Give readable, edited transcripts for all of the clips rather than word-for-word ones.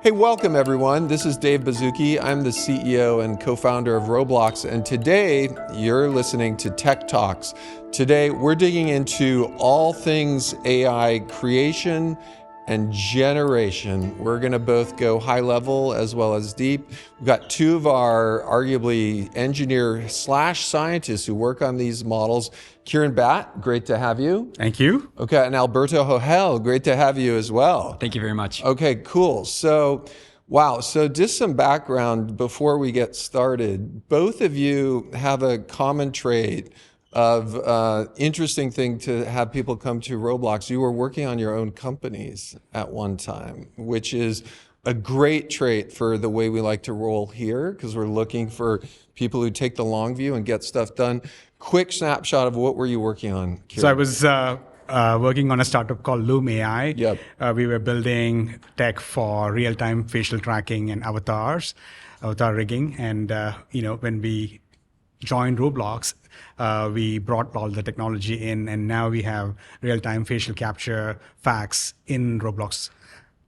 Hey, welcome everyone. This is Dave Baszucki. I'm the CEO and co-founder of Roblox, and today you're listening to Tech Talks. Today we're digging into all things AI creation and generation. We're going to both go high level as well as deep. We've got two of our arguably engineer/scientists who work on these models. Kiran, Bhat, great to have you. Thank you. Okay, and Alberto, Hojel, great to have you as well. Thank you very much. Okay, cool. So, wow. So just some background before we get started. Both of you have a common trait of interesting thing to have people come to Roblox. You were working on your own companies at one time, which is a great trait for the way we like to roll here, because we're looking for people who take the long view and get stuff done. Quick snapshot of what were you working on, Kiran? So I was working on a startup called Loom AI. Yep. We were building tech for real-time facial tracking and avatar rigging. And when we joined Roblox, we brought all the technology in, and now we have real-time facial capture facts in Roblox.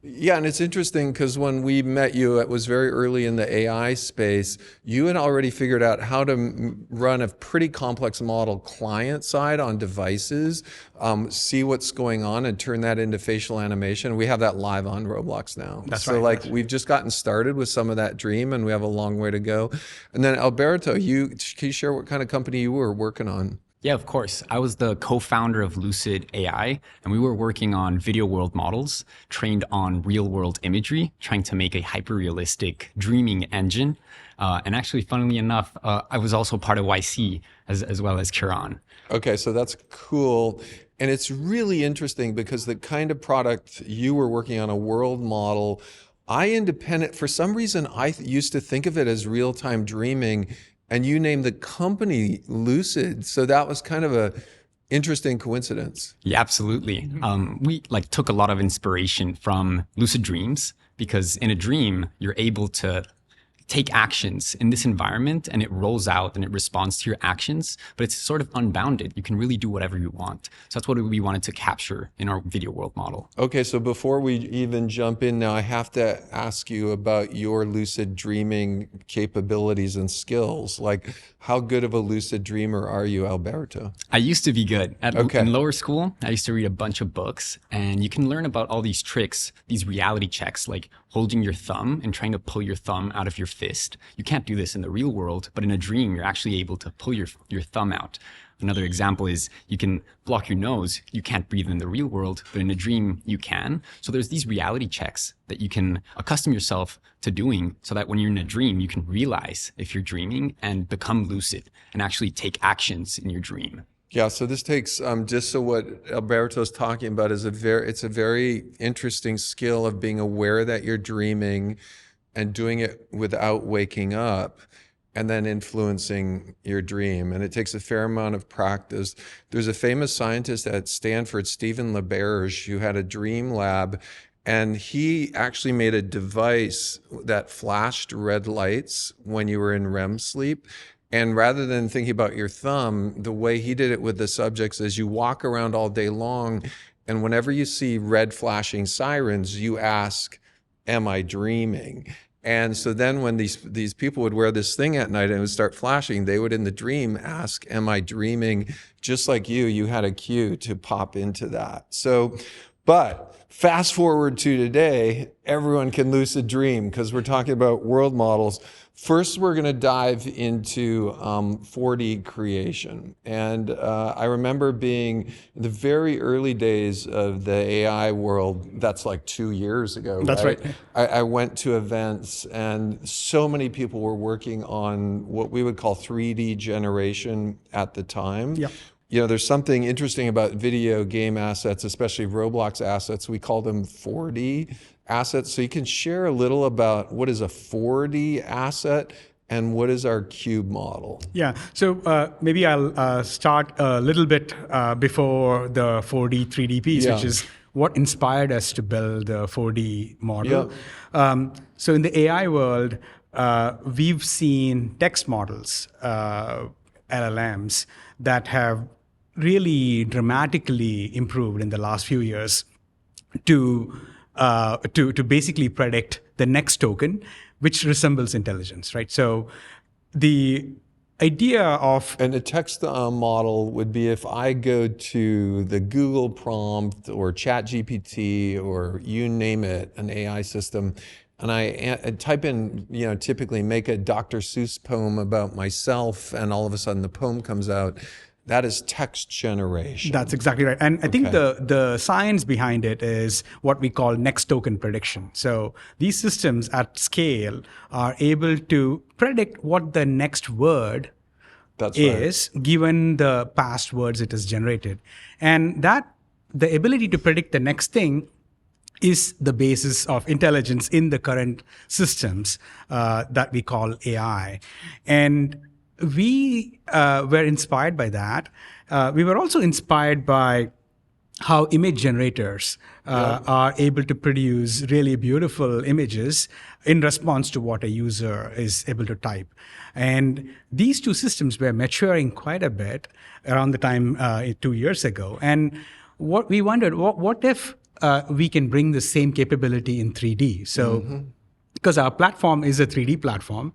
Yeah, and it's interesting because when we met you, it was very early in the AI space. You had already figured out how to run a pretty complex model client side on devices, see what's going on and turn that into facial animation. We have that live on Roblox now. That's right. Right. We've just gotten started with some of that dream and we have a long way to go. And then Alberto, can you share what kind of company you were working on? Yeah, of course. I was the co-founder of Lucid AI, and we were working on video world models trained on real world imagery, trying to make a hyper-realistic dreaming engine. And actually, funnily enough, I was also part of YC as well as Kiran. Okay, so that's cool. And it's really interesting because the kind of product you were working on, a world model, for some reason, I used to think of it as real-time dreaming. And you named the company Lucid. So that was kind of a interesting coincidence. Yeah, absolutely. We took a lot of inspiration from lucid dreams, because in a dream, you're able to take actions in this environment and it rolls out and it responds to your actions, but it's sort of unbounded. You can really do whatever you want. So that's what we wanted to capture in our video world model. Okay, so before we even jump in now, I have to ask you about your lucid dreaming capabilities and skills. Like, how good of a lucid dreamer are you, Alberto? I used to be good. In lower school, I used to read a bunch of books, and you can learn about all these tricks, these reality checks, like holding your thumb and trying to pull your thumb out of your fist. You can't do this in the real world, but in a dream, you're actually able to pull your thumb out. Another example is you can block your nose. You can't breathe in the real world, but in a dream, you can. So there's these reality checks that you can accustom yourself to doing so that when you're in a dream, you can realize if you're dreaming and become lucid and actually take actions in your dream. Yeah, so this takes, just so what Alberto's talking about is it's a very interesting skill of being aware that you're dreaming and doing it without waking up and then influencing your dream. And it takes a fair amount of practice. There's a famous scientist at Stanford, Stephen LaBerge, who had a dream lab, and he actually made a device that flashed red lights when you were in REM sleep. And rather than thinking about your thumb, the way he did it with the subjects is you walk around all day long, and whenever you see red flashing sirens, you ask, am I dreaming? And so then when these people would wear this thing at night and it would start flashing, they would in the dream ask, am I dreaming? Just like you had a cue to pop into that. So, but fast forward to today, everyone can lucid dream because we're talking about world models. First, we're going to dive into 4D creation. And I remember being in the very early days of the AI world, that's like 2 years ago. That's right. I went to events and so many people were working on what we would call 3D generation at the time. Yep. You know, there's something interesting about video game assets, especially Roblox assets. We call them 4D assets. So you can share a little about what is a 4D asset and what is our cube model? Yeah, so maybe I'll start a little bit before the 4D, 3D piece, which is what inspired us to build the 4D model. So in the AI world, we've seen text models, LLMs, that have really dramatically improved in the last few years to basically predict the next token, which resembles intelligence, right? So the idea of... And a text model would be if I go to the Google prompt or ChatGPT or you name it, an AI system, and I type in, typically make a Dr. Seuss poem about myself, and all of a sudden the poem comes out. That is text generation. That's exactly right. And I think the science behind it is what we call next token prediction. So these systems at scale are able to predict what the next word is, given the past words it has generated. And that the ability to predict the next thing is the basis of intelligence in the current systems that we call AI. And we were inspired by that. We were also inspired by how image generators are able to produce really beautiful images in response to what a user is able to type. And these two systems were maturing quite a bit around the time 2 years ago. And what we wondered, what if we can bring the same capability in 3D? So, because our platform is a 3D platform,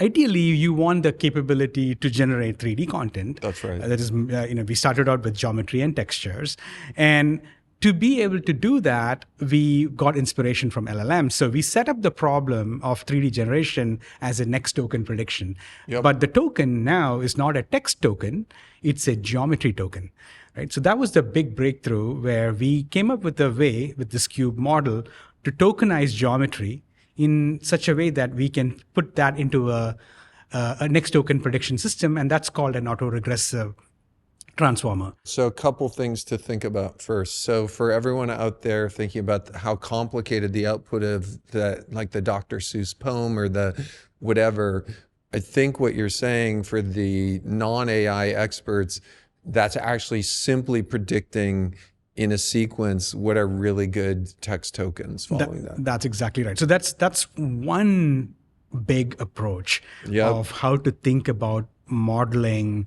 ideally, you want the capability to generate 3D content. That's right. That is, we started out with geometry and textures. And to be able to do that, we got inspiration from LLMs. So we set up the problem of 3D generation as a next token prediction. Yep. But the token now is not a text token, it's a geometry token. Right? So that was the big breakthrough where we came up with a way with this cube model to tokenize geometry in such a way that we can put that into a next token prediction system, and that's called an autoregressive transformer. So a couple things to think about first. So for everyone out there thinking about how complicated the output of like the Dr. Seuss poem or the whatever, I think what you're saying for the non-AI experts, that's actually simply predicting in a sequence what are really good text tokens following that. That's exactly right. So that's one big approach of how to think about modeling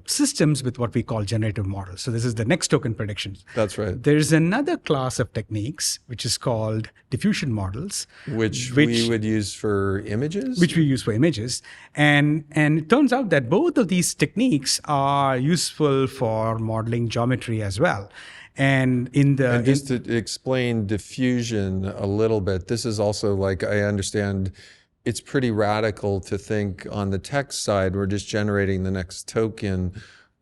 systems with what we call generative models. So this is the next token predictions. That's right. There's another class of techniques which is called diffusion models, which we would use for images. Which we use for images, and it turns out that both of these techniques are useful for modeling geometry as well. And just to explain diffusion a little bit, this is also, like, I understand it's pretty radical to think on the text side, we're just generating the next token.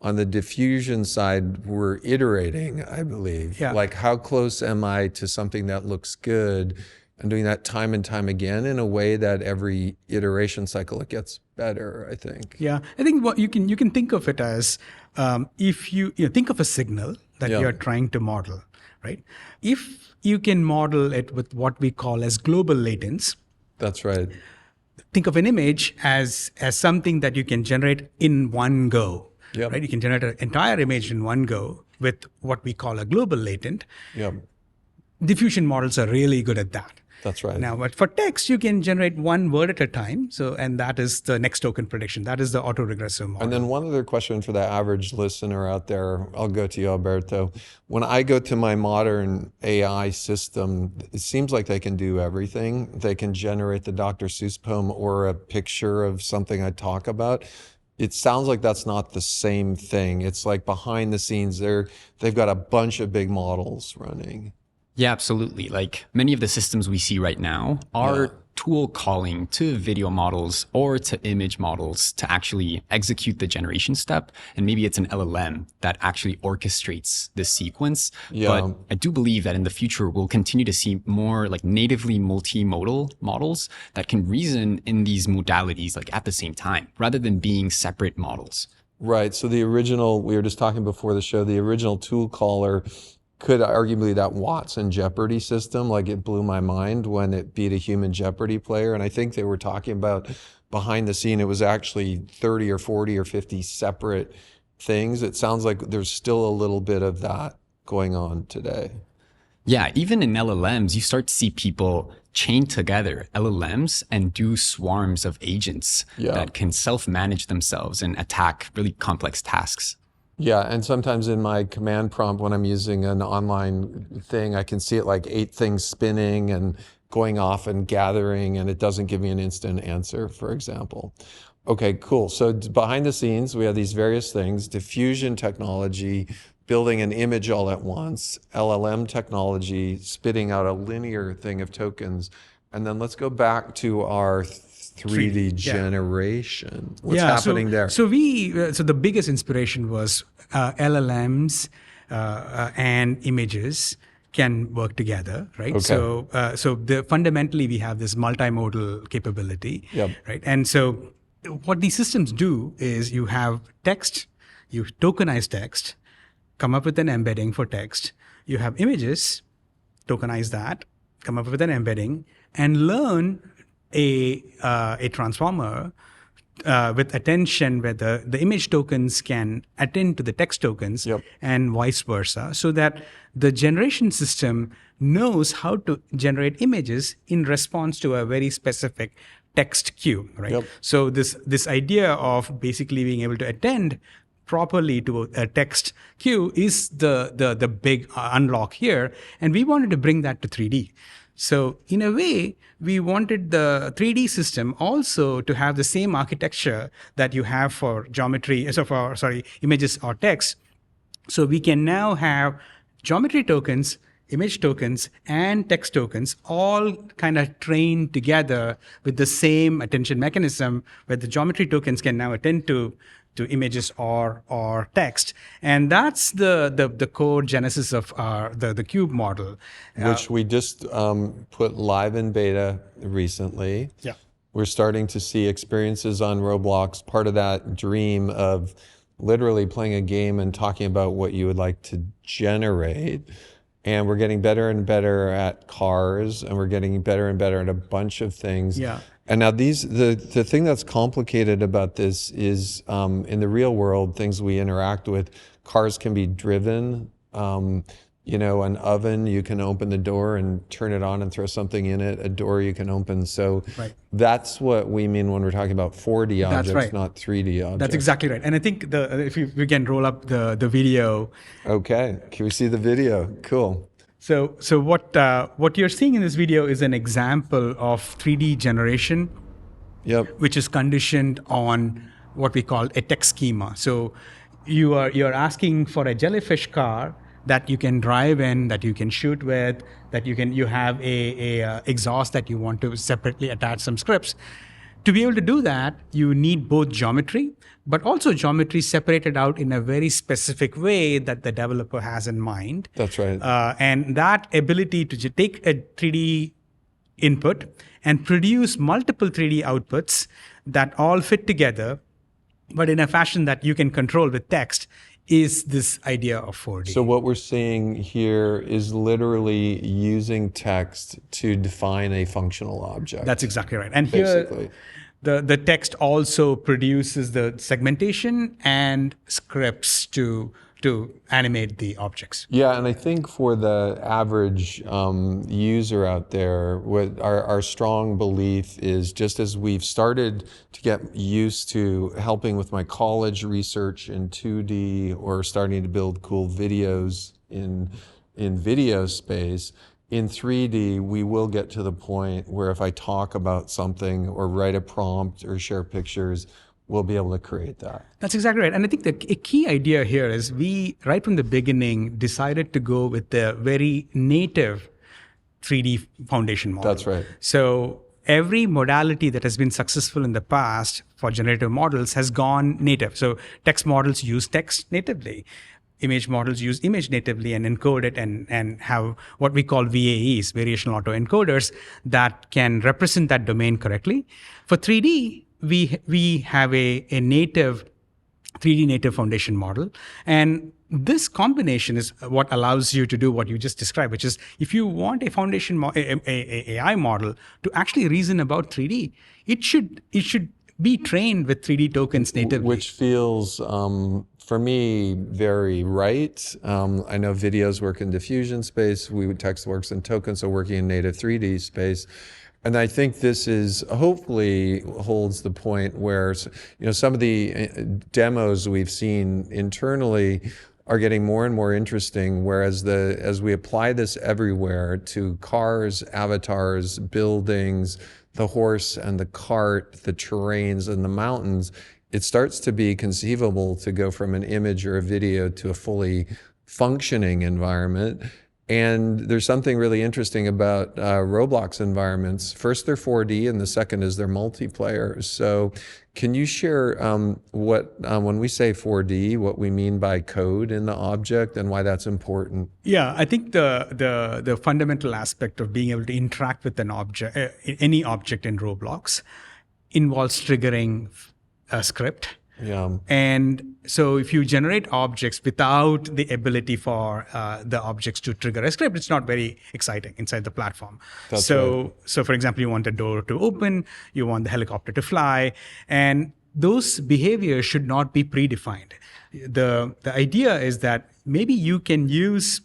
On the diffusion side, we're iterating, I believe. Yeah. Like, how close am I to something that looks good? And doing that time and time again in a way that every iteration cycle, it gets better, I think. Yeah, I think what you can think of it as, if you think of a signal that you're trying to model, right? If you can model it with what we call as global latents. That's right. Think of an image as something that you can generate in one go, right? You can generate an entire image in one go with what we call a global latent. Diffusion models are really good at that. That's right. Now, but for text, you can generate one word at a time. So, and that is the next token prediction. That is the autoregressive model. And then one other question for the average listener out there, I'll go to you, Alberto. When I go to my modern AI system, it seems like they can do everything. They can generate the Dr. Seuss poem or a picture of something I talk about. It sounds like that's not the same thing. It's like behind the scenes, they've got a bunch of big models running. Yeah, absolutely. Like many of the systems we see right now are tool calling to video models or to image models to actually execute the generation step. And maybe it's an LLM that actually orchestrates this sequence. But I do believe that in the future, we'll continue to see more like natively multimodal models that can reason in these modalities like at the same time, rather than being separate models. Right. So the original, we were just talking before the show, the original tool caller could arguably that Watson Jeopardy system, like it blew my mind when it beat a human Jeopardy player. And I think they were talking about behind the scene, it was actually 30 or 40 or 50 separate things. It sounds like there's still a little bit of that going on today. Yeah, even in LLMs, you start to see people chain together LLMs and do swarms of agents that can self-manage themselves and attack really complex tasks. Yeah, and sometimes in my command prompt when I'm using an online thing, I can see it like 8 things spinning and going off and gathering, and it doesn't give me an instant answer, for example. Okay, cool. So behind the scenes, we have these various things: diffusion technology, building an image all at once; LLM technology, spitting out a linear thing of tokens. And then let's go back to our 3D generation. What's happening there? So the biggest inspiration was LLMs and images can work together, right? Okay. So fundamentally we have this multimodal capability, Yep. right? And so what these systems do is you have text, you tokenize text, come up with an embedding for text. You have images, tokenize that, come up with an embedding, and learn a transformer with attention where the image tokens can attend to the text tokens. Yep. And vice versa, so that the generation system knows how to generate images in response to a very specific text queue, right? Yep. So this idea of basically being able to attend properly to a text queue is the big unlock here, and we wanted to bring that to 3D. So in a way, we wanted the 3D system also to have the same architecture that you have for geometry, images or text. So we can now have geometry tokens, image tokens, and text tokens all kind of trained together with the same attention mechanism, where the geometry tokens can now attend to images or text. And that's the core genesis of the cube model. Which we just put live in beta recently. Yeah. We're starting to see experiences on Roblox, part of that dream of literally playing a game and talking about what you would like to generate. And we're getting better and better at cars, and we're getting better and better at a bunch of things. Yeah. And now the thing that's complicated about this is in the real world, things we interact with, cars can be driven. An oven, you can open the door and turn it on and throw something in it. A door you can open. So that's what we mean when we're talking about 4D objects, not 3D objects. That's exactly right. And I think if we can roll up the video. Okay, can we see the video? Cool. So what you're seeing in this video is an example of 3D generation, which is conditioned on what we call a text schema. So you're asking for a jellyfish car that you can drive in, that you can shoot with, that you have a exhaust that you want to separately attach some scripts. To be able to do that, you need both geometry, but also geometry separated out in a very specific way that the developer has in mind. That's right. And that ability to take a 3D input and produce multiple 3D outputs that all fit together, but in a fashion that you can control with text, is this idea of 4D. So what we're seeing here is literally using text to define a functional object. That's exactly right. And basically, here, the text also produces the segmentation and scripts to animate the objects. Yeah, and I think for the average user out there, what our strong belief is, just as we've started to get used to helping with my college research in 2D or starting to build cool videos in video space, in 3D, we will get to the point where if I talk about something or write a prompt or share pictures, we'll be able to create that. That's exactly right. And I think a key idea here is we, right from the beginning, decided to go with the very native 3D foundation model. That's right. So every modality that has been successful in the past for generative models has gone native. So text models use text natively. Image models use image natively and encode it and have what we call VAEs, variational autoencoders, that can represent that domain correctly. For 3D, we have a native 3D native foundation model, and this combination is what allows you to do what you just described, which is if you want a foundation AI model to actually reason about 3D, it should be trained with 3D tokens natively, which feels for me very right. I know videos work in diffusion space. Text works in tokens, so working in native 3D space. And I think this is hopefully holds the point where, some of the demos we've seen internally are getting more and more interesting, whereas as we apply this everywhere to cars, avatars, buildings, the horse and the cart, the terrains and the mountains, it starts to be conceivable to go from an image or a video to a fully functioning environment. And there's something really interesting about Roblox environments. First, they're 4D, and the second is they're multiplayer. So can you share when we say 4D, what we mean by code in the object and why that's important? Yeah, I think the fundamental aspect of being able to interact with an object, any object in Roblox, involves triggering a script. Yeah. And so if you generate objects without the ability for the objects to trigger a script, it's not very exciting inside the platform. That's right. So for example, you want a door to open, you want the helicopter to fly, and those behaviors should not be predefined. The idea is that maybe you can use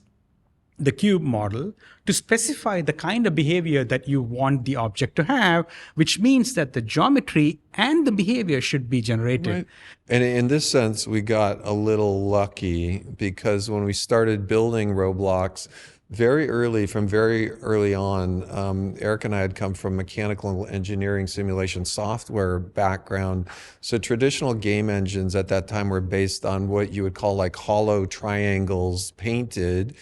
the cube model to specify the kind of behavior that you want the object to have, which means that the geometry and the behavior should be generated. Right. And in this sense, we got a little lucky because when we started building Roblox, from very early on, Eric and I had come from mechanical engineering simulation software background. So traditional game engines at that time were based on what you would call like hollow triangles painted.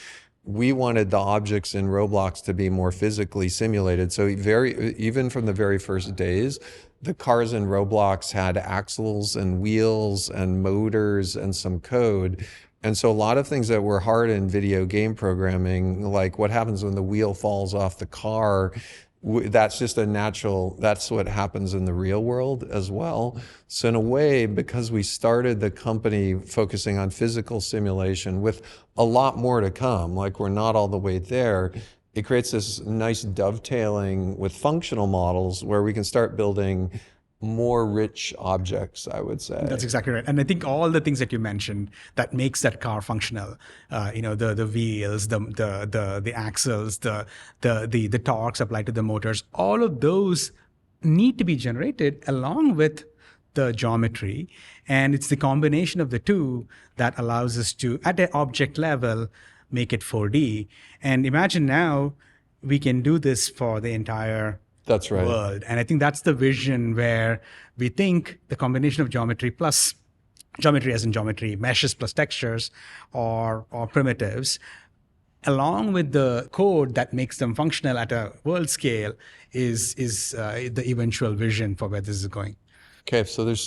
We wanted the objects in Roblox to be more physically simulated. So even from the very first days, the cars in Roblox had axles and wheels and motors and some code. And so a lot of things that were hard in video game programming, like what happens when the wheel falls off the car, that's just that's what happens in the real world as well. So in a way, because we started the company focusing on physical simulation with a lot more to come, like we're not all the way there, it creates this nice dovetailing with functional models where we can start building more rich objects, I would say. That's exactly right. And I think all the things that you mentioned that makes that car functional, the wheels, the axles, the torques applied to the motors, all of those need to be generated along with the geometry. And it's the combination of the two that allows us to, at an object level, make it 4D. And imagine now we can do this for the entire That's right. world. And I think that's the vision where we think the combination of geometry plus geometry as in geometry, meshes plus textures or primitives, along with the code that makes them functional at a world scale is the eventual vision for where this is going. Okay, so there's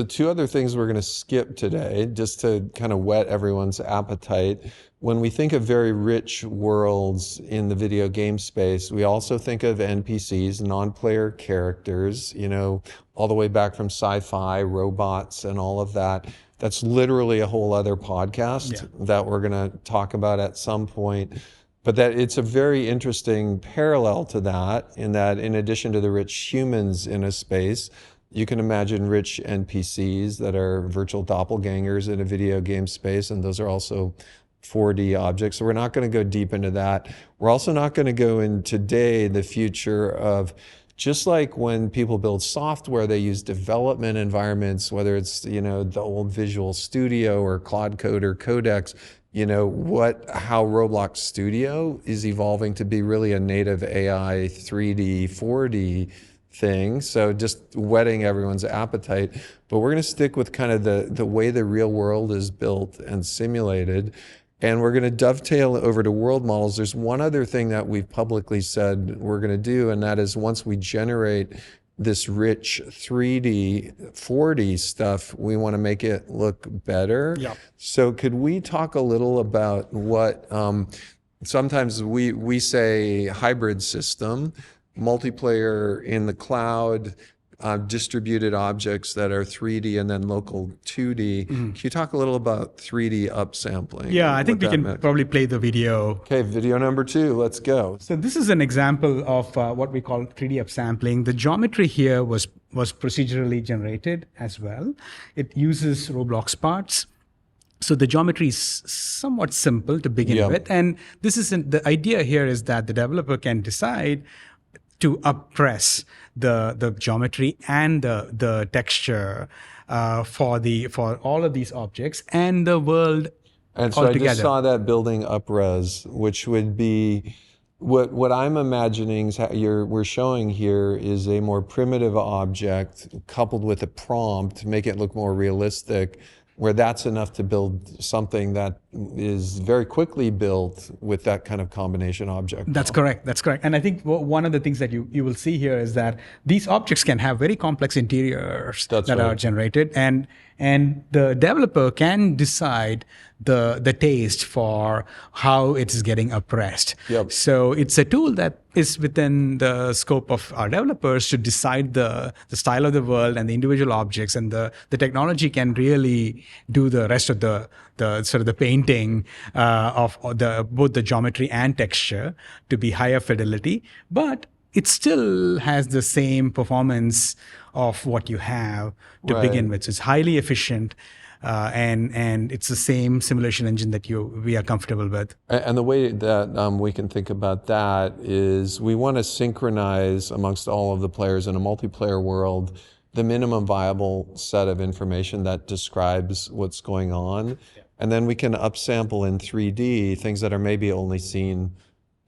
two other things we're going to skip today, just to kind of whet everyone's appetite. When we think of very rich worlds in the video game space, we also think of NPCs, non-player characters, all the way back from sci-fi, robots, and all of that. That's literally a whole other podcast that we're going to talk about at some point. But that it's a very interesting parallel to that, in that in addition to the rich humans in a space, you can imagine rich NPCs that are virtual doppelgangers in a video game space, and those are also 4D objects. So we're not going to go deep into that. We're also not going to go in today the future of, just like when people build software, they use development environments, whether it's the old Visual Studio or Claude Code or Codex, how Roblox Studio is evolving to be really a native AI 3D, 4D thing. So just whetting everyone's appetite. But we're going to stick with kind of the way the real world is built and simulated. And we're going to dovetail over to world models. There's one other thing that we've publicly said we're going to do, and that is once we generate this rich 3D, 4D stuff, we want to make it look better. Yep. So could we talk a little about what sometimes we say hybrid system, multiplayer in the cloud, distributed objects that are 3D and then local 2D. Can you talk a little about 3D upsampling? Yeah, I think we can probably play the video. Okay, video number 2, let's go. So this is an example of what we call 3D upsampling. The geometry here was procedurally generated as well. It uses Roblox parts. So the geometry is somewhat simple to begin with. And this is the idea here is that the developer can decide to uppress the geometry and the texture for all of these objects and the world And so altogether. I just saw that building upres, which would be what I'm imagining is we're showing here is a more primitive object coupled with a prompt to make it look more realistic, where that's enough to build something that is very quickly built with that kind of combination object. That's correct. That's correct. And I think one of the things that you will see here is that these objects can have very complex interiors that are generated, and the developer can decide the taste for how it's getting oppressed. Yep. So it's a tool that is within the scope of our developers to decide the style of the world and the individual objects, and the technology can really do the rest of the sort of the painting of both the geometry and texture to be higher fidelity, but it still has the same performance of what you have to begin with. So it's highly efficient, and it's the same simulation engine that we are comfortable with. And the way that we can think about that is we want to synchronize amongst all of the players in a multiplayer world the minimum viable set of information that describes what's going on. And then we can upsample in 3D things that are maybe only seen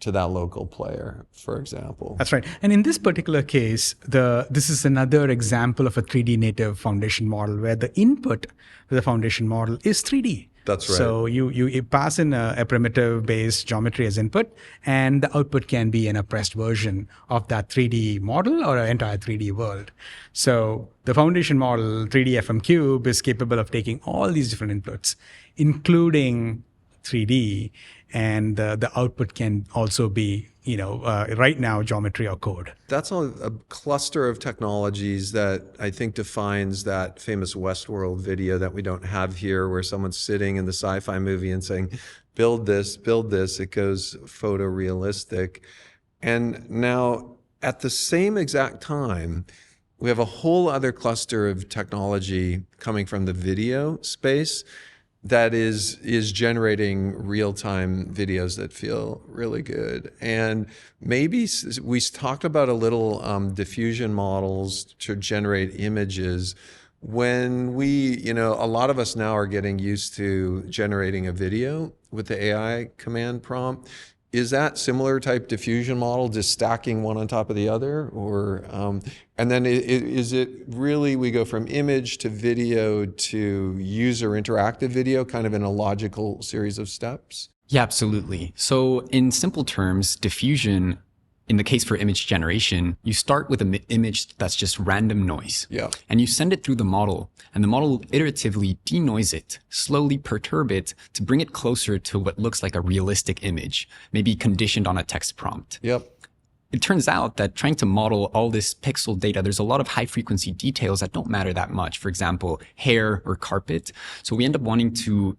to that local player, for example. That's right. And in this particular case, this is another example of a 3D native foundation model where the input to the foundation model is 3D. That's right. So you pass in a primitive-based geometry as input, and the output can be an oppressed version of that 3D model or an entire 3D world. So the foundation model, 3D Cube, is capable of taking all these different inputs, including 3D, and the output can also be, right now, geometry or code. That's a cluster of technologies that I think defines that famous Westworld video that we don't have here, where someone's sitting in the sci-fi movie and saying, build this, it goes photorealistic. And now, at the same exact time, we have a whole other cluster of technology coming from the video space that is generating real-time videos that feel really good. And maybe we talked about a little diffusion models to generate images. When a lot of us now are getting used to generating a video with the AI command prompt. Is that similar type diffusion model, just stacking one on top of the other? Or, and then is it really, we go from image to video to user interactive video, kind of in a logical series of steps? Yeah, absolutely. So in simple terms, diffusion, in the case for image generation, you start with an image that's just random noise. Yeah. And you send it through the model, and the model will iteratively denoise it, slowly perturb it to bring it closer to what looks like a realistic image, maybe conditioned on a text prompt. Yep. It turns out that trying to model all this pixel data, there's a lot of high frequency details that don't matter that much. For example, hair or carpet. So we end up wanting to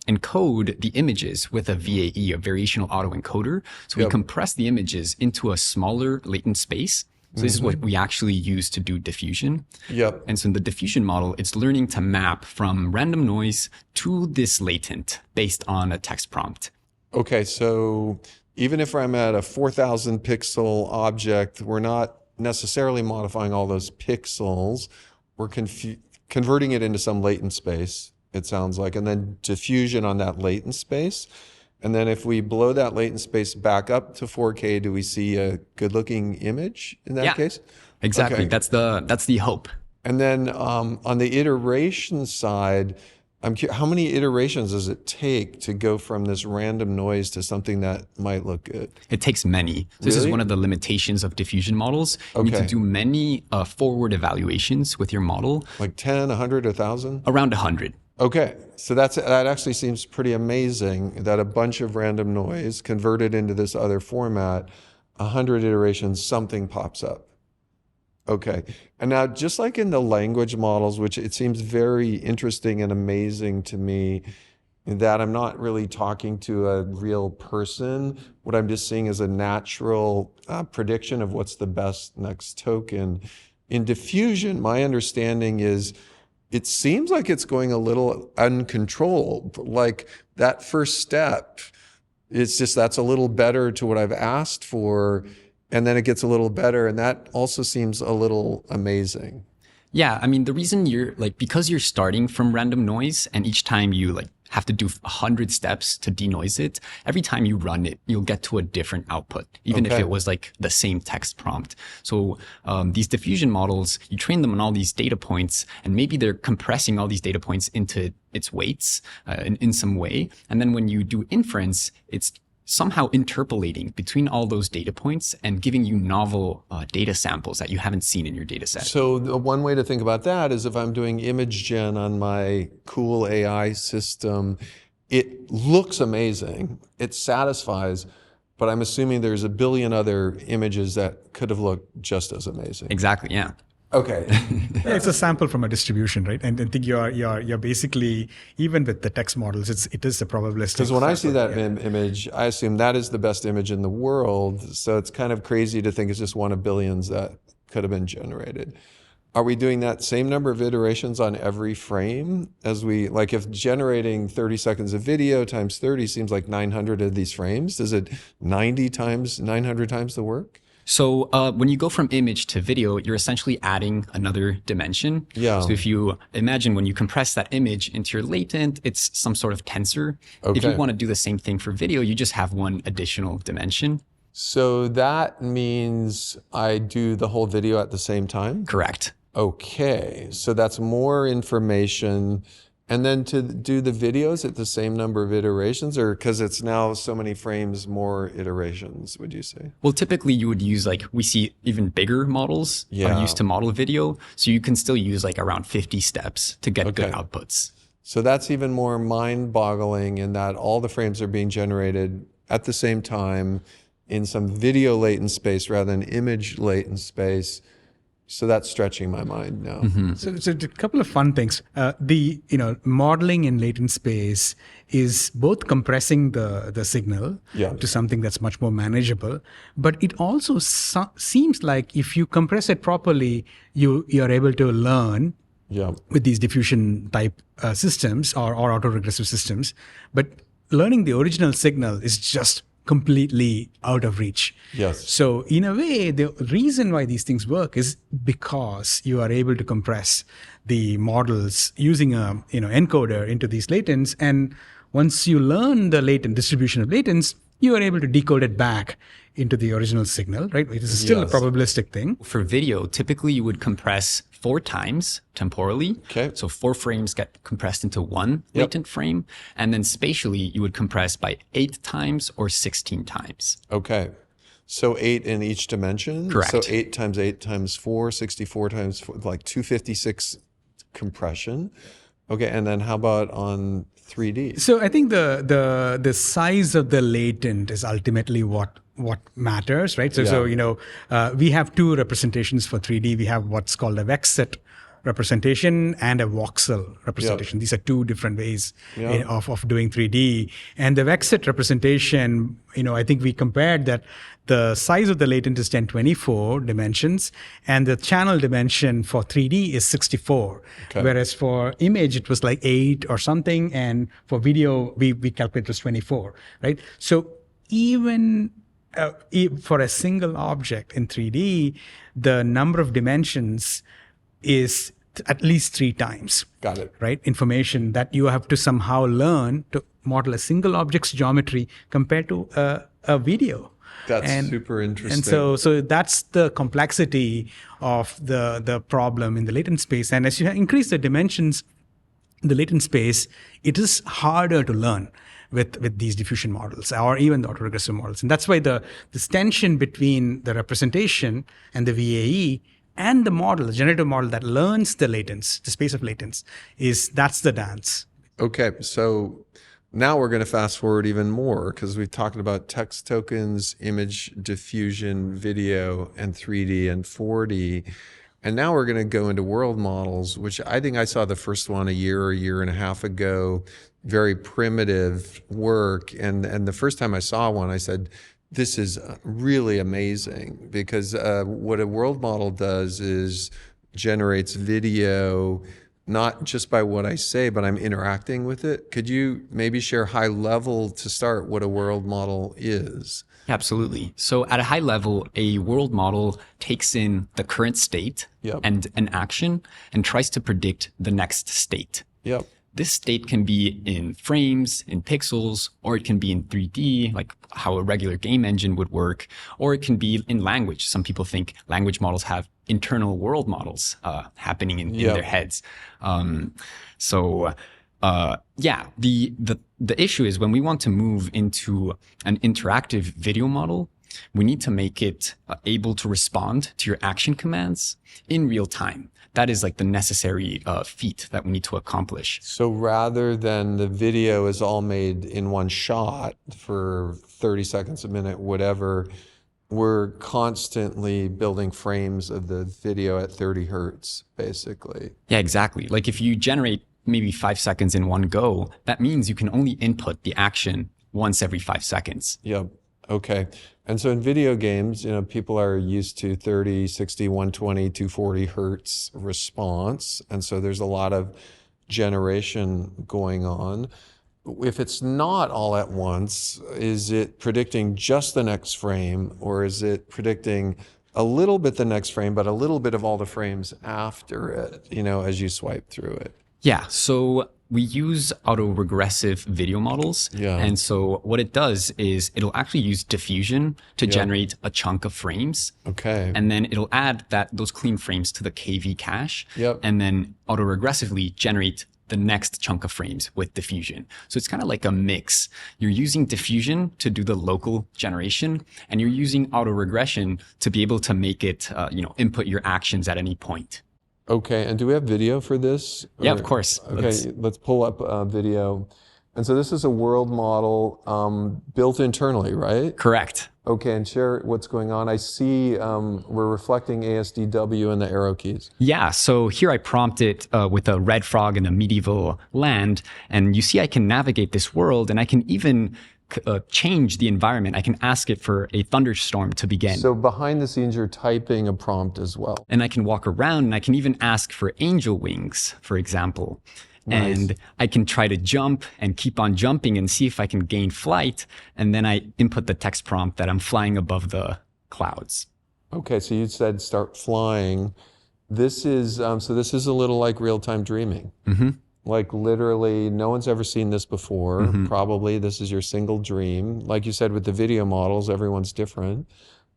encode the images with a VAE, a variational autoencoder. So we compress the images into a smaller latent space. So this is what we actually use to do diffusion. Yep. And so in the diffusion model, it's learning to map from random noise to this latent based on a text prompt. Okay, so even if I'm at a 4,000 pixel object, we're not necessarily modifying all those pixels. We're converting it into some latent space, it sounds like, and then diffusion on that latent space. And then if we blow that latent space back up to 4K, do we see a good-looking image in that case? Exactly. Okay. That's the hope. And then on the iteration side, I'm curious, how many iterations does it take to go from this random noise to something that might look good? It takes many. So this is one of the limitations of diffusion models. You need to do many forward evaluations with your model. Like 10, 100, 1,000? Around 100. Okay, so that actually seems pretty amazing that a bunch of random noise converted into this other format, 100 iterations, something pops up. Okay, and now just like in the language models, which it seems very interesting and amazing to me, that I'm not really talking to a real person. What I'm just seeing is a natural prediction of what's the best next token. In diffusion, my understanding is it seems like it's going a little uncontrolled. Like that first step, it's just that's a little better to what I've asked for. and then it gets a little better. And that also seems a little amazing. Yeah, I mean, the reason you're because you're starting from random noise and each time you have to do 100 steps to denoise it, every time you run it, you'll get to a different output, even if it was the same text prompt. So these diffusion models, you train them on all these data points, and maybe they're compressing all these data points into its weights in some way. And then when you do inference, it's somehow interpolating between all those data points and giving you novel data samples that you haven't seen in your data set. So the one way to think about that is if I'm doing image gen on my cool AI system, it looks amazing, it satisfies, but I'm assuming there's a billion other images that could have looked just as amazing. Exactly, yeah. Okay. Yeah, it's a sample from a distribution, right? And I think you're basically, even with the text models, it is a probabilistic. Because when I see that image, I assume that is the best image in the world. So it's kind of crazy to think it's just one of billions that could have been generated. Are we doing that same number of iterations on every frame? As we, if generating 30 seconds of video times 30 seems like 900 of these frames, is it 900 times the work? So when you go from image to video, you're essentially adding another dimension. Yeah. So if you imagine when you compress that image into your latent, it's some sort of tensor. Okay. If you want to do the same thing for video, you just have one additional dimension. So that means I do the whole video at the same time? Correct. Okay. So that's more information. And then to do the videos at the same number of iterations, or because it's now so many frames, more iterations, would you say? Well, typically you would use we see even bigger models are used to model video. So you can still use around 50 steps to get good outputs. So that's even more mind-boggling in that all the frames are being generated at the same time in some video latent space rather than image latent space. So that's stretching my mind now. Mm-hmm. So a couple of fun things. The modeling in latent space is both compressing the signal to something that's much more manageable, but it also seems like if you compress it properly, you're able to learn with these diffusion type systems or autoregressive systems. But learning the original signal is just completely out of reach. Yes. So in a way, the reason why these things work is because you are able to compress the models using a encoder into these latents. And once you learn the latent distribution of latents, you are able to decode it back into the original signal, right? It is still a probabilistic thing. For video, typically you would compress 4 times temporally. Okay. So 4 frames get compressed into one latent frame. And then spatially, you would compress by 8 times or 16 times. Okay. So 8 in each dimension? Correct. So 8 times 4, 64 times 4, 256 compression. Okay, and then how about on 3D? So I think the size of the latent is ultimately what matters, right? So we have 2 representations for 3D. We have what's called a vexet representation and a voxel representation. These are 2 different ways of doing 3D. And the vexet representation, I think we compared that the size of the latent is 1024 dimensions, and the channel dimension for 3D is 64. Okay. Whereas for image, it was 8 or something, and for video, we calculated it was 24, right? So even for a single object in 3D, the number of dimensions is at least 3 times. Got it. Right? Information that you have to somehow learn to model a single object's geometry compared to a video. That's super interesting. And so that's the complexity of the problem in the latent space. And as you increase the dimensions in the latent space, it is harder to learn with these diffusion models or even the autoregressive models. And that's why this tension between the representation and the VAE and the model, the generative model that learns the latents, the space of latents, that's the dance. Okay, so now we're going to fast forward even more because we've talked about text tokens, image diffusion, video, and 3D and 4D. And now we're going to go into world models, which I think I saw the first one a year and a half ago, very primitive work. And the first time I saw one, I said, this is really amazing because what a world model does is generates video, not just by what I say, but I'm interacting with it. Could you maybe share high level to start what a world model is? Absolutely. So at a high level, a world model takes in the current state and an action and tries to predict the next state. Yep. This state can be in frames, in pixels, or it can be in 3D, like how a regular game engine would work, or it can be in language. Some people think language models have internal world models happening in their heads. The issue is when we want to move into an interactive video model, we need to make it able to respond to your action commands in real time. That is like the necessary feat that we need to accomplish. So rather than the video is all made in one shot for 30 seconds a minute, whatever, we're constantly building frames of the video at 30 hertz, basically. Yeah, exactly. Like if you generate maybe 5 seconds in one go, that means you can only input the action once every 5 seconds. Yep. Okay. And so in video games, people are used to 30, 60, 120, 240 hertz response. And so there's a lot of generation going on. If it's not all at once, is it predicting just the next frame, or is it predicting a little bit the next frame, but a little bit of all the frames after it, as you swipe through it? Yeah, so we use autoregressive video models. Yeah. And so what it does is it'll actually use diffusion to generate a chunk of frames. Okay. And then it'll add those clean frames to the KV cache. Yep. And then autoregressively generate the next chunk of frames with diffusion. So it's kind of like a mix. You're using diffusion to do the local generation, and you're using autoregression to be able to make it, input your actions at any point. Okay, and do we have video for this? Yeah, of course. Okay, let's pull up video. And so this is a world model built internally, right? Correct. Okay, and share what's going on. I see we're reflecting ASDW in the arrow keys. Yeah, so here I prompt it with a red frog in a medieval land, and you see I can navigate this world, and I can even change the environment. I can ask it for a thunderstorm to begin. So behind the scenes, you're typing a prompt as well. And I can walk around, and I can even ask for angel wings, for example. Nice. And I can try to jump and keep on jumping and see if I can gain flight. And then I input the text prompt that I'm flying above the clouds. Okay, so you said start flying. This is this is a little like real-time dreaming. Mm-hmm. Like literally, no one's ever seen this before. Mm-hmm. Probably this is your single dream. Like you said, with the video models, everyone's different,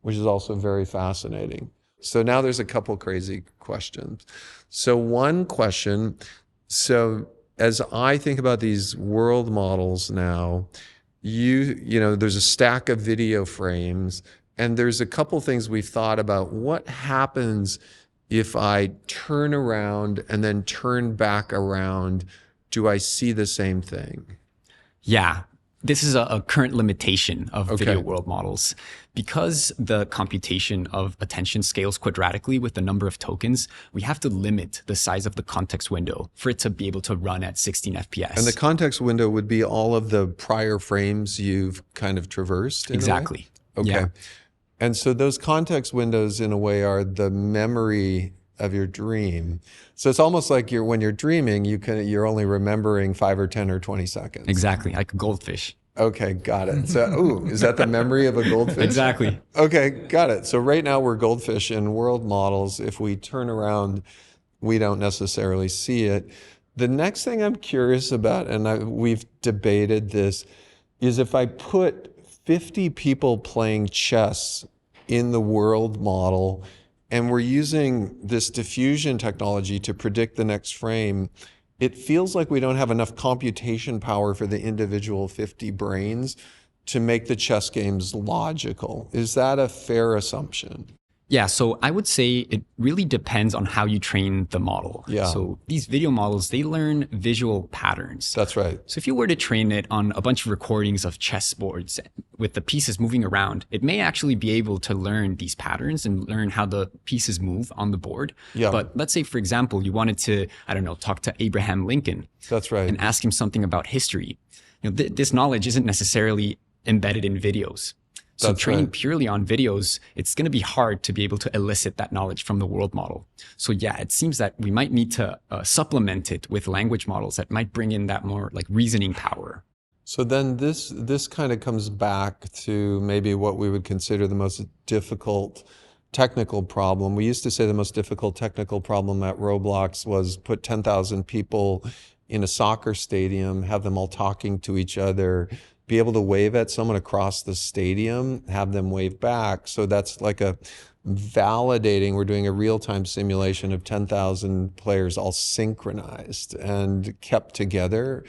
which is also very fascinating. So now there's a couple crazy questions. So one question, so as I think about these world models now, there's a stack of video frames, and there's a couple things we've thought about. What happens if I turn around and then turn back around? Do I see the same thing? Yeah, this is a current limitation of video world models. Because the computation of attention scales quadratically with the number of tokens, we have to limit the size of the context window for it to be able to run at 16 FPS. And the context window would be all of the prior frames you've kind of traversed? Exactly. Okay. Yeah. And so those context windows, in a way, are the memory of your dream. So it's almost like when you're dreaming, you're only remembering 5 or 10 or 20 seconds. Exactly, like a goldfish. Okay, got it. So, is that the memory of a goldfish? Exactly. Okay, got it. So right now we're goldfish in world models. If we turn around, we don't necessarily see it. The next thing I'm curious about, and we've debated this, is if I put 50 people playing chess in the world model, and we're using this diffusion technology to predict the next frame, it feels like we don't have enough computation power for the individual 50 brains to make the chess games logical. Is that a fair assumption? Yeah, so I would say it really depends on how you train the model. Yeah. So these video models, they learn visual patterns. That's right. So if you were to train it on a bunch of recordings of chessboards with the pieces moving around, it may actually be able to learn these patterns and learn how the pieces move on the board. Yeah. But let's say, for example, you wanted to, talk to Abraham Lincoln. That's right. And ask him something about history. This knowledge isn't necessarily embedded in videos. So training purely on videos, it's going to be hard to be able to elicit that knowledge from the world model. So yeah, it seems that we might need to supplement it with language models that might bring in that more like reasoning power. So then this kind of comes back to maybe what we would consider the most difficult technical problem. We used to say the most difficult technical problem at Roblox was put 10,000 people in a soccer stadium, have them all talking to each other, be able to wave at someone across the stadium, have them wave back. So that's like a validating, we're doing a real-time simulation of 10,000 players all synchronized and kept together.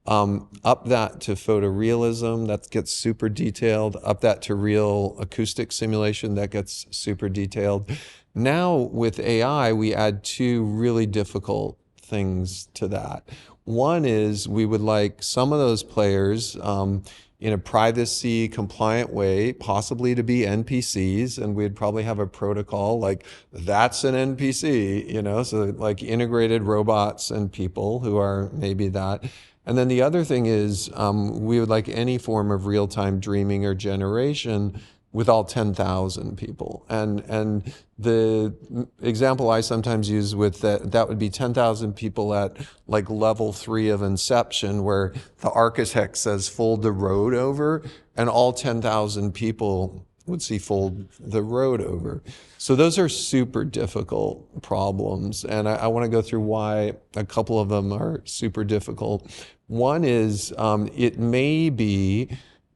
Up that to photorealism, that gets super detailed. Up that to real acoustic simulation, that gets super detailed. Now with AI, we add two really difficult things to that. One is we would like some of those players in a privacy compliant way, possibly to be NPCs, and we'd probably have a protocol like that's an NPC, you know, so like integrated robots and people who are maybe that. And then the other thing is we would like any form of real-time dreaming or generation with all 10,000 people. And the example I sometimes use with that would be 10,000 people at like level 3 of Inception, where the architect says fold the road over, and all 10,000 people would see fold the road over. So those are super difficult problems. And I want to go through why a couple of them are super difficult. One is it may be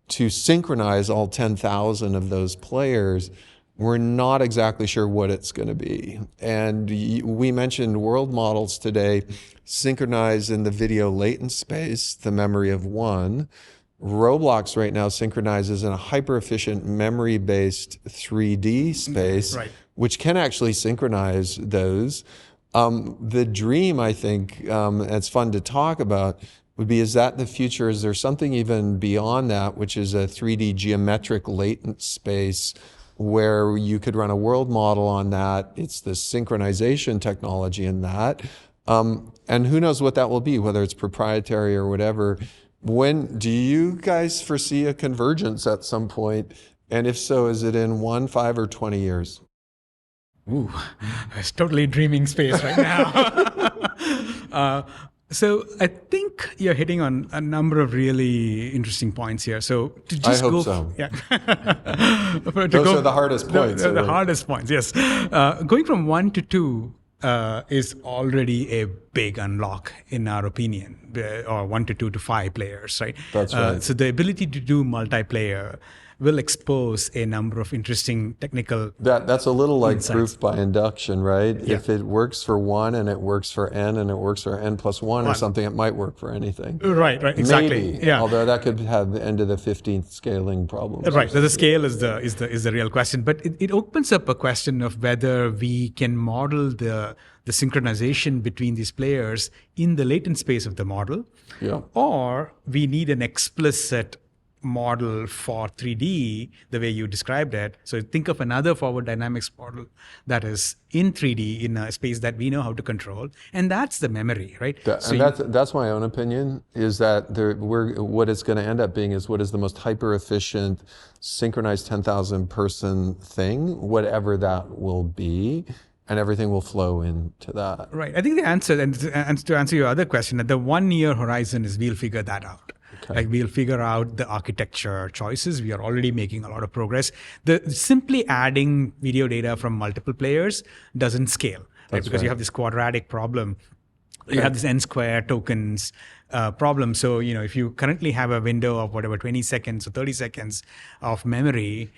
to synchronize all 10,000 of those players. We're not exactly sure what it's going to be. And we mentioned world models today synchronize in the video latent space, the memory of one. Roblox right now synchronizes in a hyper-efficient memory-based 3D space, right, which can actually synchronize those. The dream, I think, it's fun to talk about, would be, is that the future? Is there something even beyond that, which is a 3D geometric latent space where you could run a world model on that? It's the synchronization technology in that. And who knows what that will be, whether it's proprietary or whatever. When do you guys foresee a convergence at some point? And if so, is it in 1, 5, or 20 years? Ooh, it's totally dreaming space right now. So I think you're hitting on a number of really interesting points here. So to just I hope so. Yeah. Those are the hardest points. The hardest points, yes. Going from 1 to 2 is already a big unlock, in our opinion, or 1 to 2 to 5 players, right? That's right. So the ability to do multiplayer will expose a number of interesting technical That's a little like insights. Proof by induction, right? Yeah. If it works for 1 and it works for n and it works for n plus 1 or something, it might work for anything. Right, exactly. Maybe, yeah. although that could have the end of the 15th scaling problem. Right, so the scale is the real question, but it opens up a question of whether we can model the synchronization between these players in the latent space of the model, Yeah. or we need an explicit model for 3D, the way you described it. So think of another forward dynamics model that is in 3D in a space that we know how to control, and that's the memory, right? That's my own opinion, is that what it's going to end up being is what is the most hyper efficient synchronized 10,000 person thing, whatever that will be. And everything will flow into that. Right. I think the answer, and to answer your other question, that the 1 year horizon is we'll figure that out. Okay. Like we'll figure out the architecture choices. We are already making a lot of progress. Simply adding video data from multiple players doesn't scale, right? Because you have this quadratic problem. You have this n square tokens problem. So, if you currently have a window of whatever, 20 seconds or 30 seconds of memory,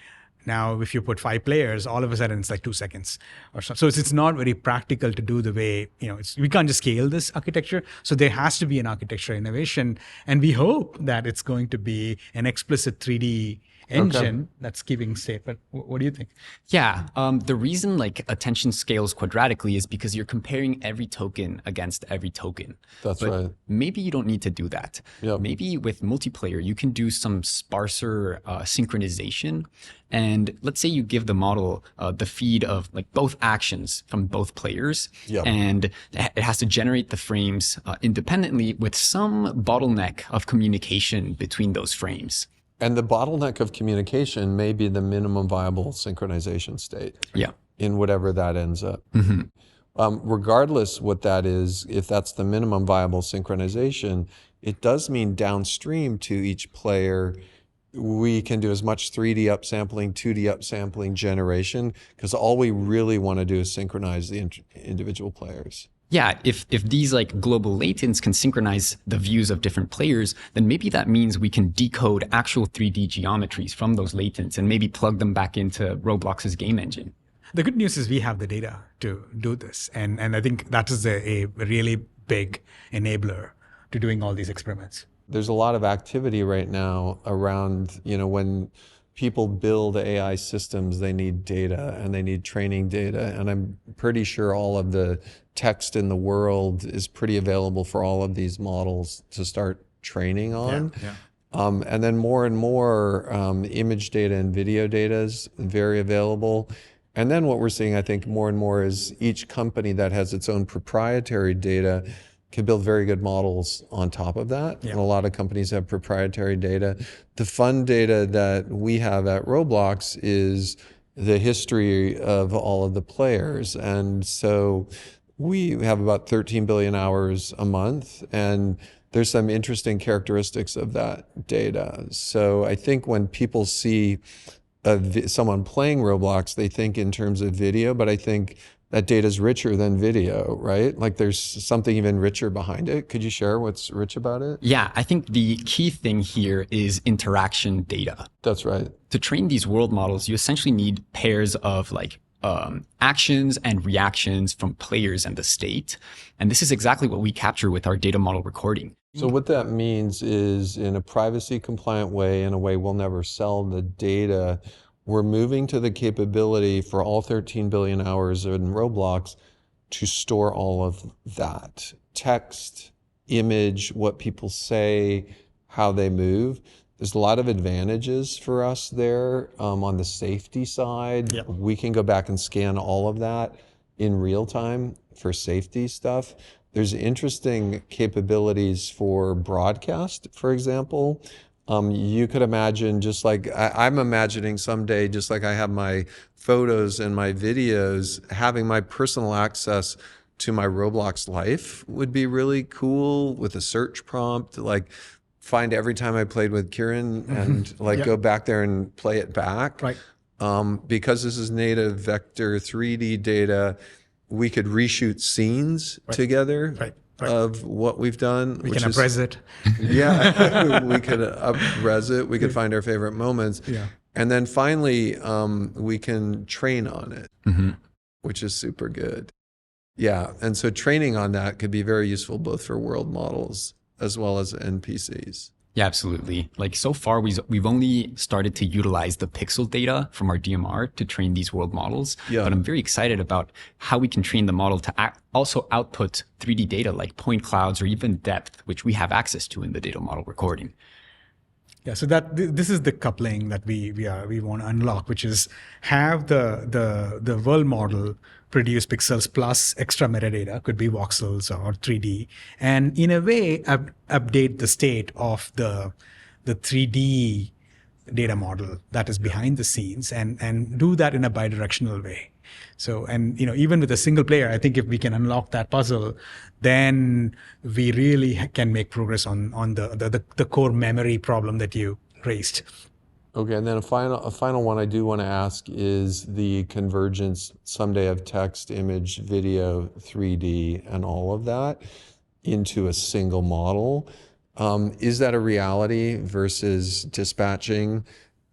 now, if you put 5 players, all of a sudden it's like 2 seconds or so. So it's not very practical to do the way, we can't just scale this architecture. So there has to be an architecture innovation. And we hope that it's going to be an explicit 3D engine that's keeping safe. But what do you think? Yeah, the reason attention scales quadratically is because you're comparing every token against every token. That's right. Maybe you don't need to do that. Yep. Maybe with multiplayer, you can do some sparser synchronization. And let's say you give the model the feed of both actions from both players, and it has to generate the frames independently with some bottleneck of communication between those frames. And the bottleneck of communication may be the minimum viable synchronization state. Yeah. In whatever that ends up. Mm-hmm. Regardless what that is, if that's the minimum viable synchronization, it does mean downstream to each player, we can do as much 3D upsampling, 2D upsampling generation, because all we really want to do is synchronize the individual players. Yeah, if these like global latents can synchronize the views of different players, then maybe that means we can decode actual 3D geometries from those latents and maybe plug them back into Roblox's game engine. The good news is we have the data to do this. And I think that is a really big enabler to doing all these experiments. There's a lot of activity right now around, when people build AI systems, they need data and they need training data. And I'm pretty sure all of the text in the world is pretty available for all of these models to start training on. And then more and more image data and video data is very available. And then what we're seeing, I think, more and more is each company that has its own proprietary data can build very good models on top of that. And a lot of companies have proprietary data. The fun data that we have at Roblox is the history of all of the players. And so we have about 13 billion hours a month, and there's some interesting characteristics of that data. So I think when people see someone playing Roblox, they think in terms of video, but I think that data is richer than video, right? Like there's something even richer behind it. Could you share what's rich about it? Yeah, I think the key thing here is interaction data. That's right. To train these world models, you essentially need pairs of like actions and reactions from players and the state. And this is exactly what we capture with our data model recording. So what that means is, in a privacy compliant way, in a way we'll never sell the data, we're moving to the capability for all 13 billion hours in Roblox to store all of that. Text, image, what people say, how they move. There's a lot of advantages for us there on the safety side. We can go back and scan all of that in real time for safety stuff. There's interesting capabilities for broadcast, for example. You could imagine, just like I'm imagining someday, just like I have my photos and my videos, having my personal access to my Roblox life would be really cool with a search prompt, like find every time I played with Kiran and go back there and play it back. Because this is native vector 3D data, we could reshoot scenes together of what we've done. We can up-res it. We could up-res it. We could find our favorite moments. And then finally, we can train on it, which is super good. And so training on that could be very useful both for world models as well as NPCs. Yeah, absolutely. Like so far, we've only started to utilize the pixel data from our DMR to train these world models. But I'm very excited about how we can train the model to also output 3D data like point clouds or even depth, which we have access to in the data model recording. Yeah, so this is the coupling that we want to unlock, which is have the world model produce pixels plus extra metadata, could be voxels or 3D, and in a way update the state of the 3D data model that is behind the scenes, and do that in a bidirectional way. So, and even with a single player, I think if we can unlock that puzzle, then we really can make progress on the core memory problem that you raised. Okay, and then a final one I do want to ask is the convergence someday of text, image, video, 3D, and all of that into a single model. Is that a reality versus dispatching?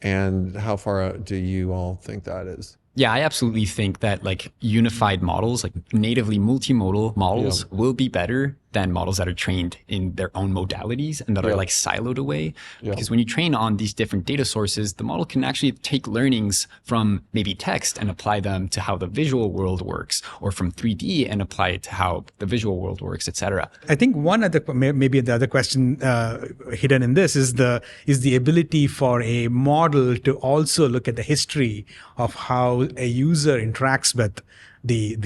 And how far out do you all think that is? Yeah, I absolutely think that like unified models, like natively multimodal models will be better than models that are trained in their own modalities and that are like siloed away. Because when you train on these different data sources, the model can actually take learnings from maybe text and apply them to how the visual world works, or from 3D and apply it to how the visual world works, etc. I think maybe the other question hidden in this is the ability for a model to also look at the history of how a user interacts with the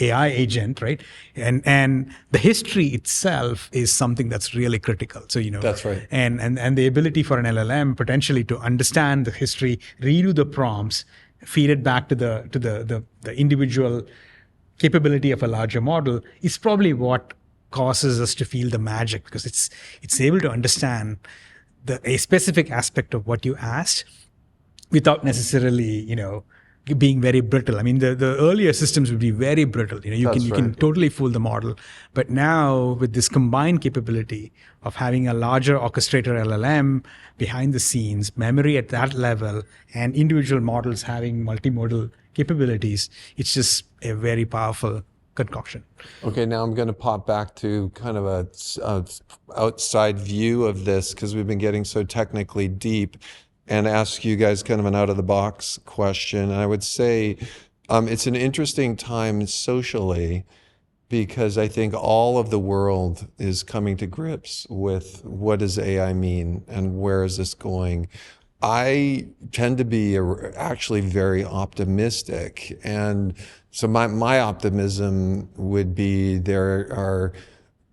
AI agent, right? And the history itself is something that's really critical. So, that's right. And the ability for an LLM potentially to understand the history, redo the prompts, feed it back to the individual capability of a larger model is probably what causes us to feel the magic, because it's able to understand a specific aspect of what you asked without necessarily, being very brittle. I mean, the earlier systems would be very brittle. You can totally fool the model. But now with this combined capability of having a larger orchestrator LLM behind the scenes, memory at that level, and individual models having multimodal capabilities, it's just a very powerful concoction. Okay, now I'm going to pop back to kind of a outside view of this, because we've been getting so technically deep, and ask you guys kind of an out-of-the-box question. And I would say it's an interesting time socially, because I think all of the world is coming to grips with what does AI mean and where is this going. I tend to be actually very optimistic. And so my optimism would be there are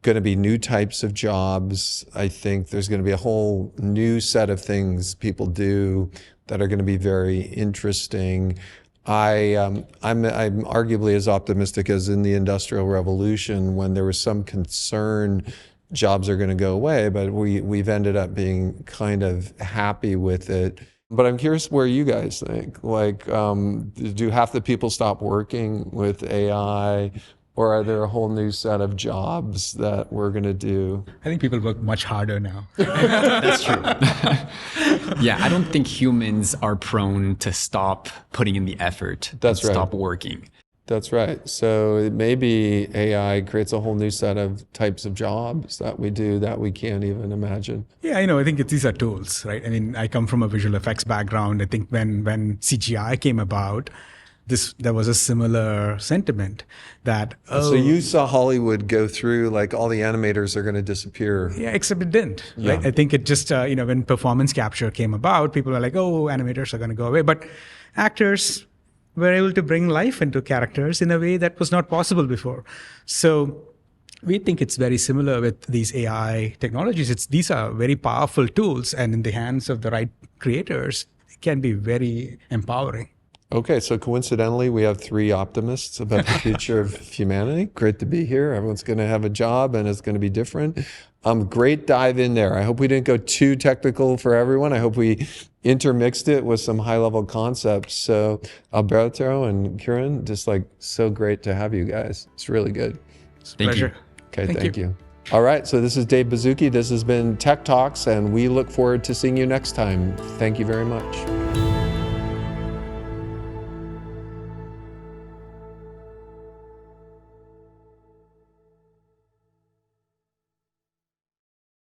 going to be new types of jobs. I think there's going to be a whole new set of things people do that are going to be very interesting. I'm arguably as optimistic as in the Industrial Revolution, when there was some concern jobs are going to go away, but we've ended up being kind of happy with it. But I'm curious where you guys think, like, do half the people stop working with AI? Or are there a whole new set of jobs that we're going to do? I think people work much harder now. That's true. Yeah, I don't think humans are prone to stop putting in the effort. That's right. Stop working. That's right. So maybe AI creates a whole new set of types of jobs that we do that we can't even imagine. Yeah, I think these are tools, right? I mean, I come from a visual effects background. I think when CGI came about, there was a similar sentiment that, so you saw Hollywood go through, like, all the animators are going to disappear. Yeah, except it didn't. Yeah. Right? I think it just, when performance capture came about, people were like, oh, animators are going to go away. But actors were able to bring life into characters in a way that was not possible before. So we think it's very similar with these AI technologies. These are very powerful tools, and in the hands of the right creators, it can be very empowering. Okay, so coincidentally, we have 3 optimists about the future of humanity. Great to be here. Everyone's going to have a job, and it's going to be different. Great dive in there. I hope we didn't go too technical for everyone. I hope we intermixed it with some high-level concepts. So Alberto and Kiran, just like so great to have you guys. It's really good. It's a pleasure. Okay, thank you. All right, so this is Dave Baszucki. This has been Tech Talks, and we look forward to seeing you next time. Thank you very much.